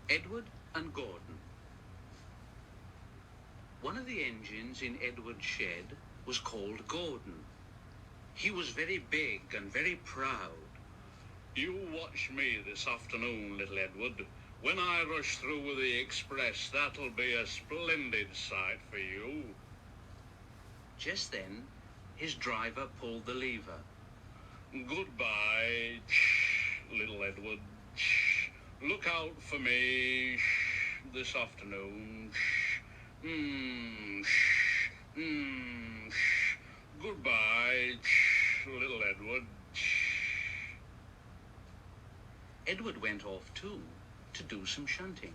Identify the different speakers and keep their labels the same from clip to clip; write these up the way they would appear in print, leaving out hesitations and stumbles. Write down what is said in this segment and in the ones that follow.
Speaker 1: Edward and Gordon. One of the engines in Edward's shed was called Gordon. He was very big and very proud.
Speaker 2: You watch me this afternoon, little Edward. When I rush through with the express, that'll be a splendid sight for you.
Speaker 1: Just then, his driver pulled the lever.
Speaker 2: Goodbye, little Edward. Look out for me this afternoon. Goodbye, little Edward.
Speaker 1: Edward went off too, to do some shunting.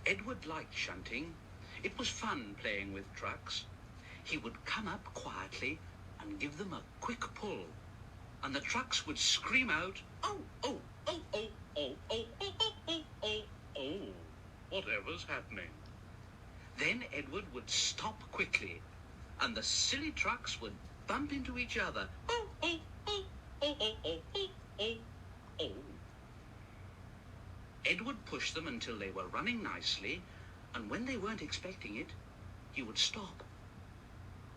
Speaker 1: Edward liked shunting. It was fun playing with trucks. He would come up quietly and give them a quick pull, and the trucks would scream out, "Oh, oh, oh, oh, oh, oh, oh, oh, oh, oh, oh."
Speaker 2: Whatever's happening?
Speaker 1: Then Edward would stop quickly, and the silly trucks would bump into each other. "Oh, oh, oh, oh, oh, oh, oh, oh, oh." Edward pushed them until they were running nicely, and when they weren't expecting it, he would stop.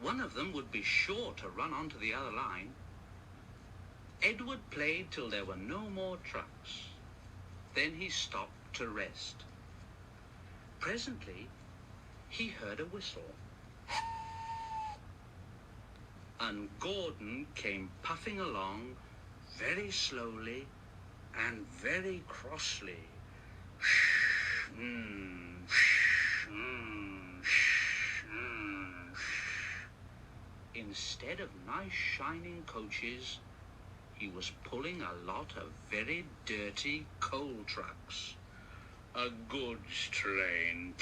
Speaker 1: One of them would be sure to run onto the other line. Edward played till there were no more trucks. Then he stopped to rest. Presently, he heard a whistle. And Gordon came puffing along very slowly and very crossly. Instead of nice shining coaches, he was pulling a lot of very dirty coal trucks.
Speaker 2: A goods train.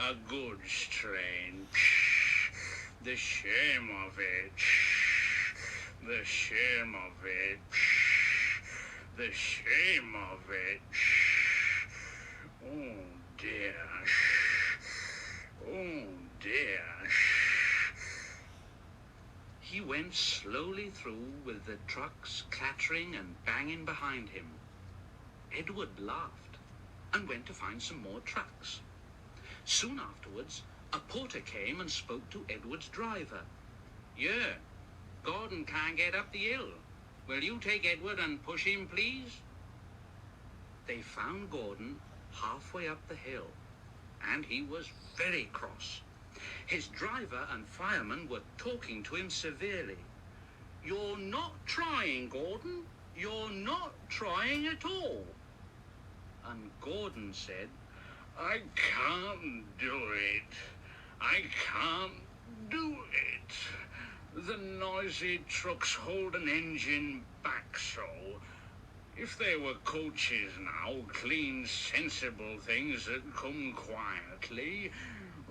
Speaker 2: A goods train. The shame of it. The shame of it. The shame of it. Oh dear. Oh dear.
Speaker 1: He went slowly through with the trucks clattering and banging behind him. Edward laughed and went to find some more trucks. Soon afterwards, a porter came and spoke to Edward's driver. "Yeah, Gordon can't get up the hill. Will you take Edward and push him, please?" They found Gordon halfway up the hill, and he was very cross. His driver and fireman were talking to him severely. "You're not trying, Gordon. You're not trying at all." And Gordon said,
Speaker 2: I can't do it. I can't do it. The noisy trucks hold an engine back so. If they were coaches now, clean, sensible things that come quietly,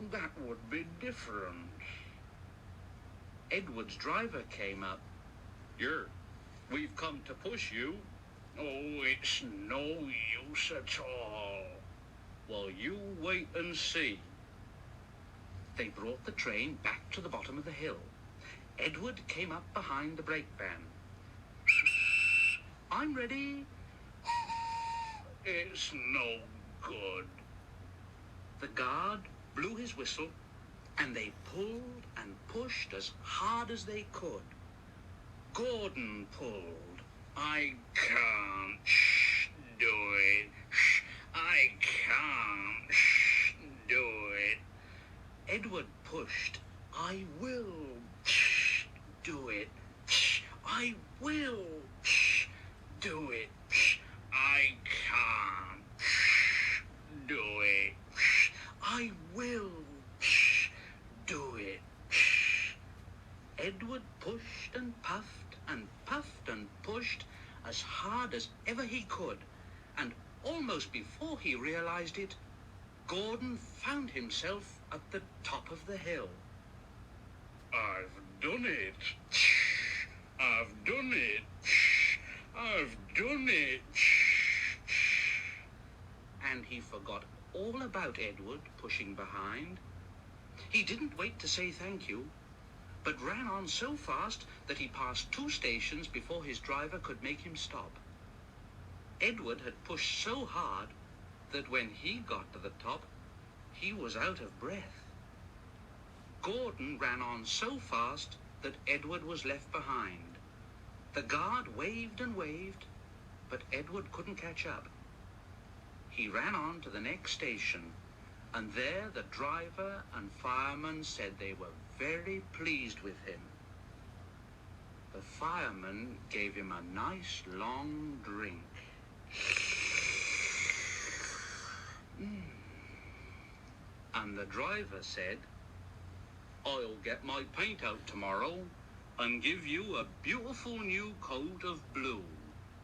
Speaker 2: that would be different.
Speaker 1: Edward's driver came up. "We've come to push you."
Speaker 2: "Oh, it's no use at all."
Speaker 1: "Well, you wait and see." They brought the train back to the bottom of the hill. Edward came up behind the brake van. "I'm ready."
Speaker 2: It's no good.
Speaker 1: The guard blew his whistle, and they pulled and pushed as hard as they could. Gordon pulled.
Speaker 2: I can't do it. I can't do it.
Speaker 1: Edward pushed. "I will do it. I will do it."
Speaker 2: I can't do it.
Speaker 1: "I will do it." Edward pushed and puffed and pushed as hard as ever he could, and almost before he realized it, Gordon found himself at the top of the hill.
Speaker 2: I've done it. I've done it. I've done it.
Speaker 1: And he forgot all about Edward pushing behind. He didn't wait to say thank you, but ran on so fast that he passed 2 stations before his driver could make him stop. Edward had pushed so hard that when he got to the top, he was out of breath. Gordon ran on so fast that Edward was left behind. The guard waved and waved, but Edward couldn't catch up. He ran on to the next station, and there the driver and fireman said they were very pleased with him. The fireman gave him a nice long drink. And the driver said, "I'll get my paint out tomorrow and give you a beautiful new coat of blue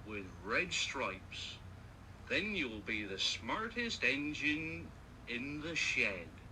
Speaker 1: with red stripes. Then you'll be the smartest engine in the shed."